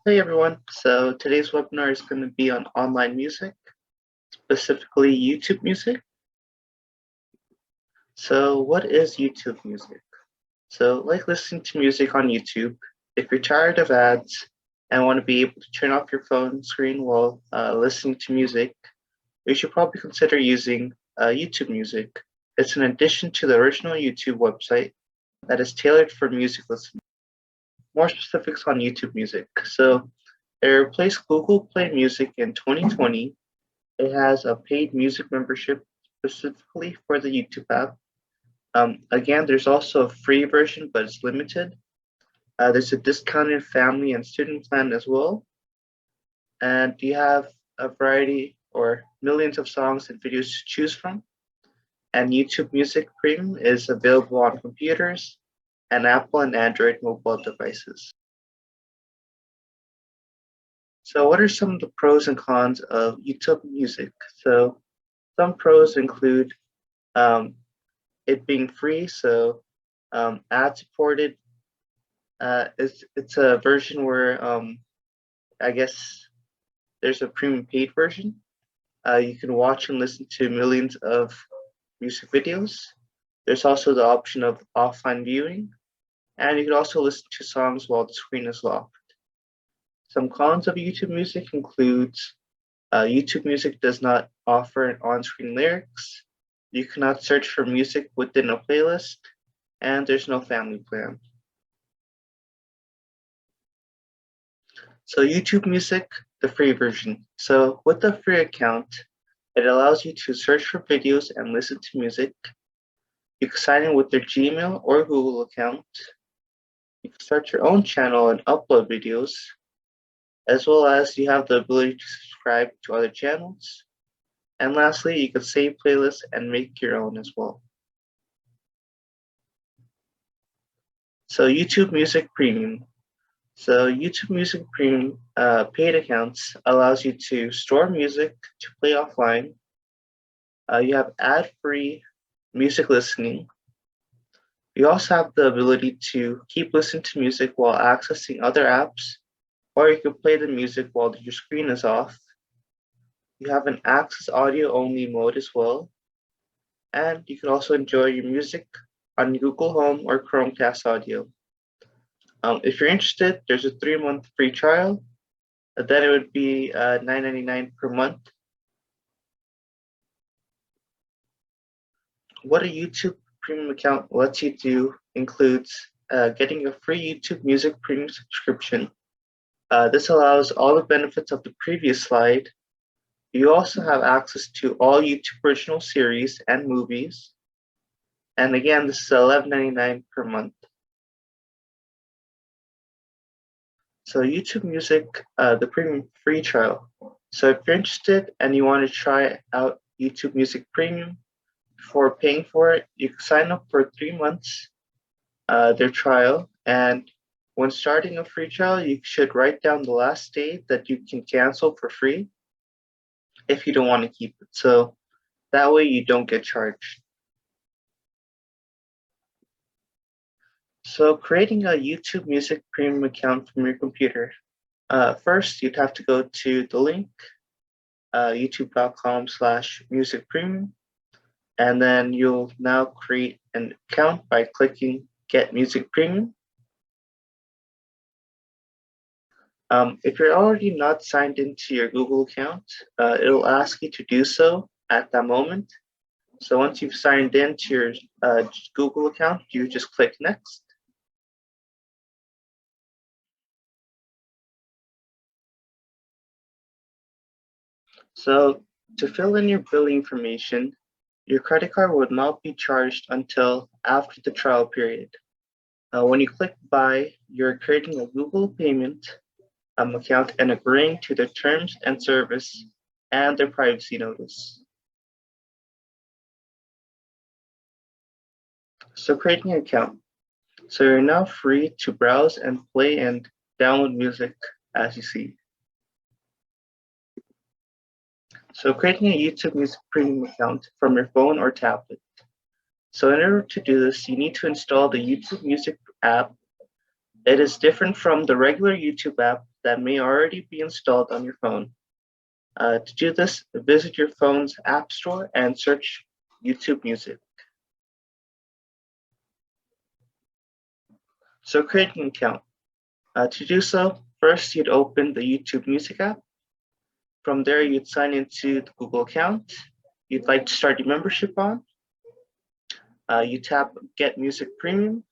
Hey everyone, so today's webinar is going to be on online music, specifically YouTube music. So what is YouTube music? So like listening to music on YouTube, if you're tired of ads and want to be able to turn off your phone screen while listening to music, you should probably consider using YouTube music. It's an addition to the original YouTube website that is tailored for music listening. More specifics on YouTube music. So it replaced Google Play Music in 2020. It has a paid music membership specifically for the YouTube app. Again, there's also a free version, but it's limited. There's a discounted family and student plan as well. And you have a variety or millions of songs and videos to choose from. And YouTube Music Premium is available on computers and Apple and Android mobile devices. So what are some of the pros and cons of YouTube Music? So some pros include it being free, so ad supported. It's a version where I guess there's a premium paid version. You can watch and listen to millions of music videos. There's also the option of offline viewing, and you can also listen to songs while the screen is locked. Some cons of YouTube Music includes YouTube Music does not offer on-screen lyrics. You cannot search for music within a playlist, and there's no family plan. So YouTube Music, the free version. So with the free account, it allows you to search for videos and listen to music. You can sign in with your Gmail or Google account. You can start your own channel and upload videos, as well as you have the ability to subscribe to other channels. And lastly, you can save playlists and make your own as well. So YouTube Music Premium. So YouTube Music Premium paid accounts allows you to store music to play offline. You have ad-free music listening. You also have the ability to keep listening to music while accessing other apps, or you can play the music while your screen is off. You have an access audio only mode as well. And you can also enjoy your music on Google Home or Chromecast audio. If you're interested, there's a 3-month free trial. Then it would be $9.99 per month. What a YouTube Premium account lets you do includes getting a free YouTube Music Premium subscription. This allows all the benefits of the previous slide. You also have access to all YouTube original series and movies. And again, this is $11.99 per month. So YouTube Music, the premium free trial. So if you're interested and you want to try out YouTube Music Premium before paying for it, you can sign up for 3 months, their trial. And when starting a free trial, you should write down the last day that you can cancel for free if you don't want to keep it. So that way you don't get charged. So creating a YouTube Music Premium account from your computer. First, you'd have to go to the link, youtube.com/music premium, and then you'll now create an account by clicking Get Music Premium. If you're already not signed into your Google account, it'll ask you to do so at that moment. So once you've signed into your Google account, you just click Next. So to fill in your billing information, your credit card would not be charged until after the trial period. When you click Buy, you're creating a Google payment account and agreeing to their terms and service and their privacy notice. So creating an account. So you're now free to browse and play and download music as you see. So creating a YouTube Music Premium account from your phone or tablet. So in order to do this, you need to install the YouTube Music app. It is different from the regular YouTube app that may already be installed on your phone. To do this, visit your phone's app store and search YouTube Music. So create an account. To do so, first you'd open the YouTube Music app. From there, you'd sign into the Google account you'd like to start your membership on. You tap Get Music Premium.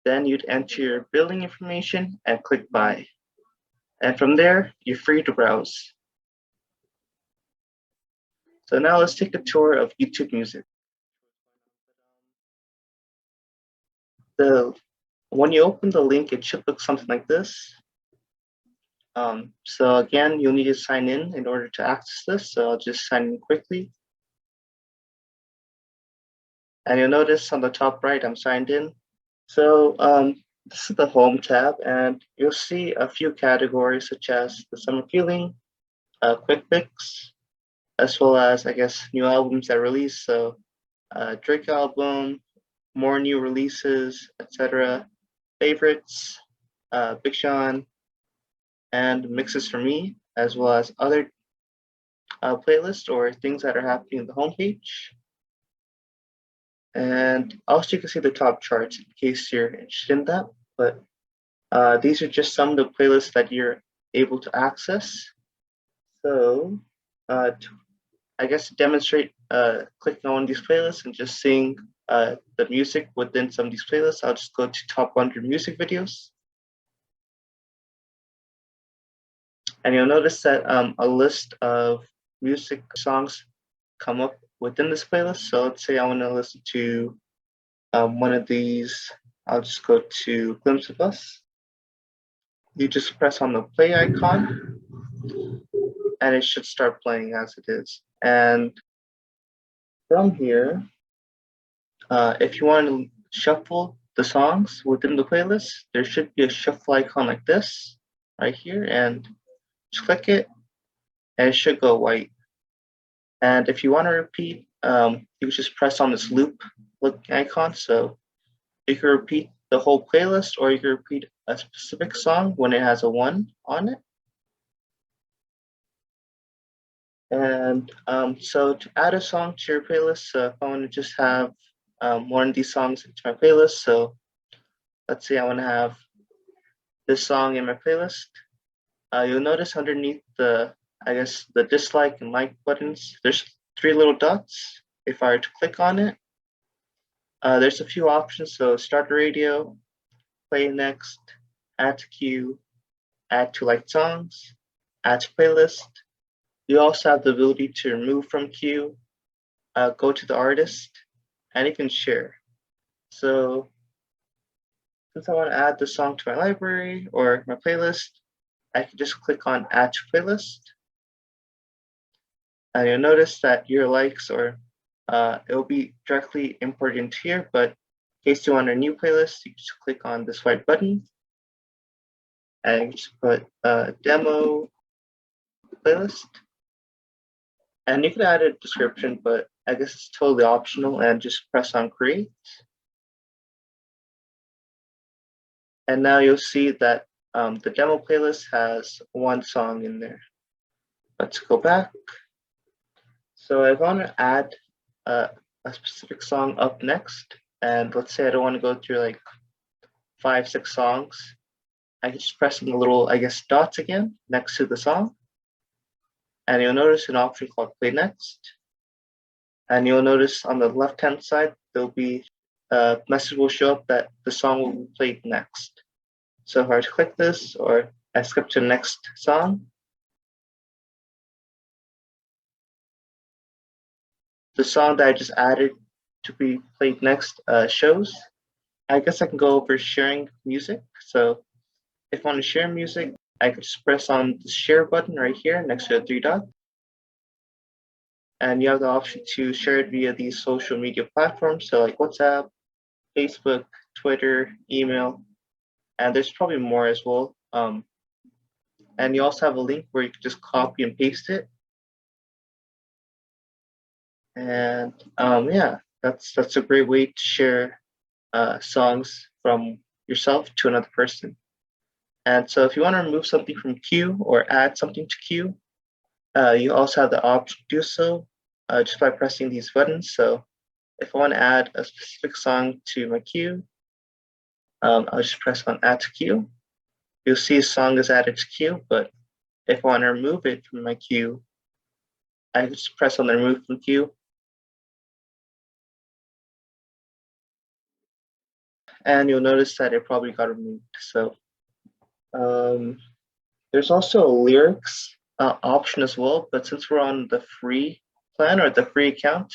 Then you'd enter your billing information and click Buy. And from there, you're free to browse. So now let's take a tour of YouTube Music. When you open the link, it should look something like this. So again, you'll need to sign in order to access this. So I'll just sign in quickly. And you'll notice on the top right, I'm signed in. So this is the Home tab, and you'll see a few categories such as the Summer Feeling, Quick Picks, as well as, I guess, new albums that release. So Drake album, more new releases, etc. Favorites, Big Sean, and mixes for me, as well as other playlists or things that are happening on the homepage. And also you can see the top charts in case you're interested in that. But these are just some of the playlists that you're able to access. So I guess to demonstrate clicking on one of these playlists and just seeing the music within some of these playlists, I'll just go to top 100 music videos. And you'll notice that a list of music songs come up within this playlist. So let's say I want to listen to one of these. I'll just go to Glimpse of Us. You just press on the play icon and it should start playing as it is. And from here, if you want to shuffle the songs within the playlist, there should be a shuffle icon like this right here, and just click it and it should go white. And if you want to repeat, you just press on this loop icon. So you can repeat the whole playlist, or you can repeat a specific song when it has a 1 on it. And so to add a song to your playlist, if I want to just have one of these songs into my playlist, so let's say I want to have this song in my playlist, you'll notice underneath the dislike and like buttons, there's 3 little dots. If I were to click on it, there's a few options. So start a radio, play next, add to queue, add to liked songs, add to playlist. You also have the ability to remove from queue, go to the artist, and even share. So since I want to add the song to my library or my playlist, I can just click on add to playlist. And you'll notice that your likes or it will be directly imported into here, but in case you want a new playlist, you just click on this white button and you just put demo playlist. And you can add a description, but I guess it's totally optional, and just press on create. And now you'll see that the demo playlist has 1 song in there. Let's go back. So if I want to add a specific song up next, and let's say I don't want to go through like 5, 6 songs, I can just press on the little, dots again next to the song. And you'll notice an option called Play Next. And you'll notice on the left-hand side, there'll be a message will show up that the song will be played next. So if I were to click this, or I skip to the next song, the song that I just added to be played next shows. I guess I can go over sharing music. So if I want to share music, I could just press on the share button right here next to the 3 dots. And you have the option to share it via these social media platforms. So like WhatsApp, Facebook, Twitter, email, and there's probably more as well. And you also have a link where you can just copy and paste it. And yeah, that's a great way to share songs from yourself to another person. And so if you want to remove something from queue or add something to queue, you also have the option to do so just by pressing these buttons. So if I want to add a specific song to my queue, I'll just press on add to queue. You'll see a song is added to queue, but if I want to remove it from my queue, I just press on the remove from queue. And you'll notice that it probably got removed. So there's also a lyrics option as well, but since we're on the free plan or the free account,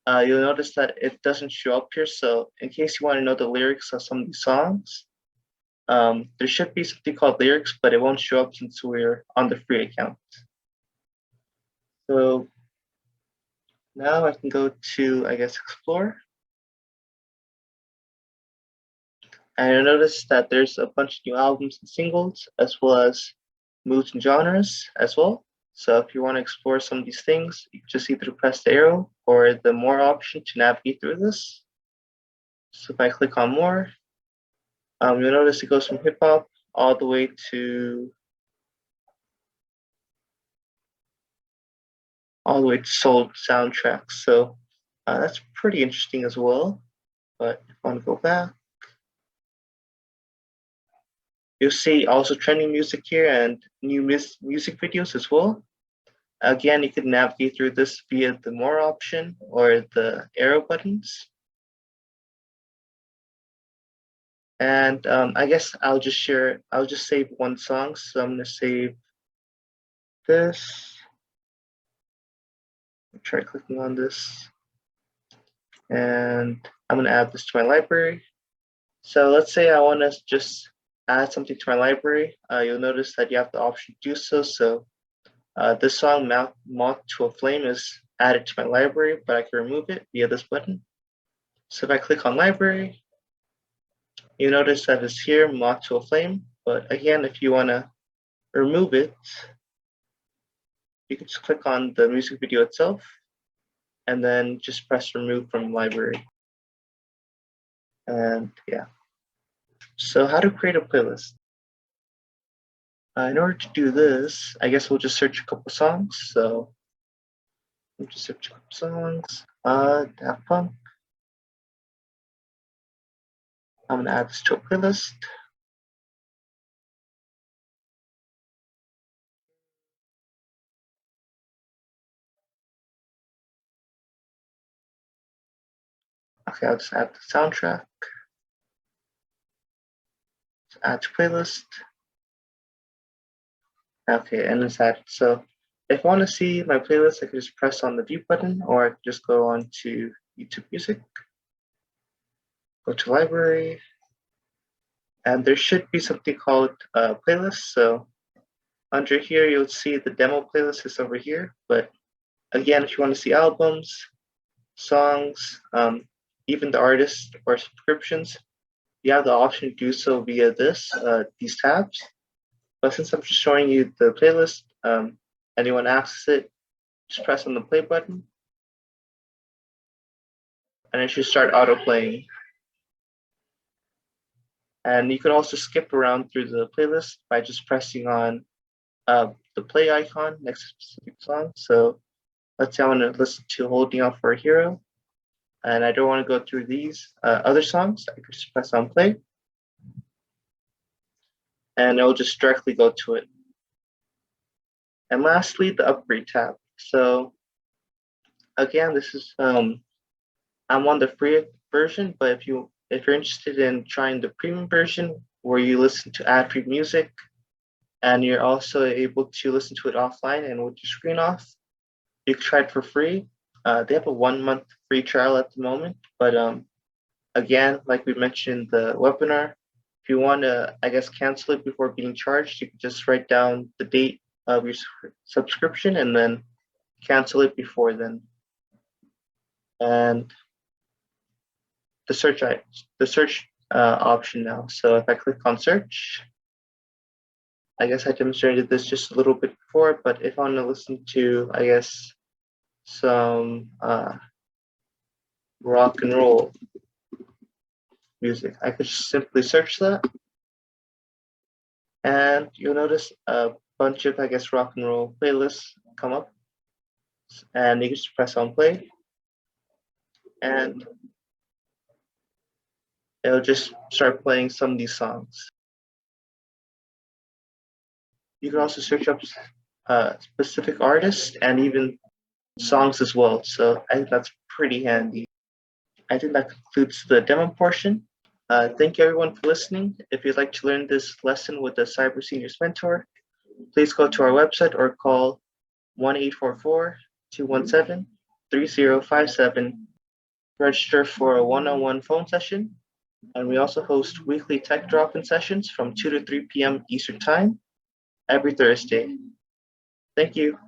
you'll notice that it doesn't show up here. So in case you want to know the lyrics of some of these songs, there should be something called lyrics, but it won't show up since we're on the free account. So now I can go to, I guess, explore. And you'll notice that there's a bunch of new albums and singles, as well as moods and genres as well. So if you want to explore some of these things, you just either press the arrow or the more option to navigate through this. So if I click on more, you'll notice it goes from hip hop all the way to soul soundtracks. So that's pretty interesting as well. But if I want to go back, you'll see also trending music here and new music videos as well. Again, you can navigate through this via the more option or the arrow buttons. And I guess I'll just save one song. So I'm gonna save this. I'll try clicking on this. And I'm gonna add this to my library. So let's say I wanna just add something to my library. You'll notice that you have the option to do so. So this song, Moth to a Flame, is added to my library, but I can remove it via this button. So if I click on library, you notice that it's here, Moth to a Flame. But again, if you want to remove it, you can just click on the music video itself and then just press remove from library. And yeah. So how to create a playlist? In order to do this, I guess we'll just search a couple songs. So we'll just search a couple songs. Daft Punk. I'm gonna add this to a playlist. Okay, I'll just add the soundtrack. Add to playlist. Okay, and it's added. So if I want to see my playlist, I can just press on the view button, or I can just go on to YouTube Music, go to library, and there should be something called playlist. So under here, you'll see the demo playlist is over here. But again, if you want to see albums, songs, even the artists or subscriptions, you have the option to do so via these tabs. But since I'm just showing you the playlist, and you want to access it, just press on the play button, and it should start auto playing. And you can also skip around through the playlist by just pressing on the play icon next to a specific song. So let's say I want to listen to Holding Out for a Hero, and I don't want to go through these other songs. I could just press on play, and it will just directly go to it. And lastly, the upgrade tab. So again, this is I'm on the free version, but if you're interested in trying the premium version where you listen to ad-free music and you're also able to listen to it offline and with your screen off, you can try it for free. They have a 1-month free trial at the moment, but again, like we mentioned in the webinar, if you want to, I guess, cancel it before being charged, you can just write down the date of your subscription and then cancel it before then. And the search option now. So if I click on search, I guess I demonstrated this just a little bit before, but if I want to listen to, I guess, some rock and roll music. I could simply search that, and you'll notice a bunch of, I guess, rock and roll playlists come up, and you can just press on play, and it'll just start playing some of these songs. You can also search up specific artists and even songs as well. So I think that's pretty handy. I think that concludes the demo portion. Thank you everyone for listening. If you'd like to learn this lesson with a Cyber Seniors mentor, please go to our website or call 1-844-217-3057. Register for a one-on-one phone session. And we also host weekly tech drop-in sessions from 2 to 3 p.m. Eastern Time every Thursday. Thank you.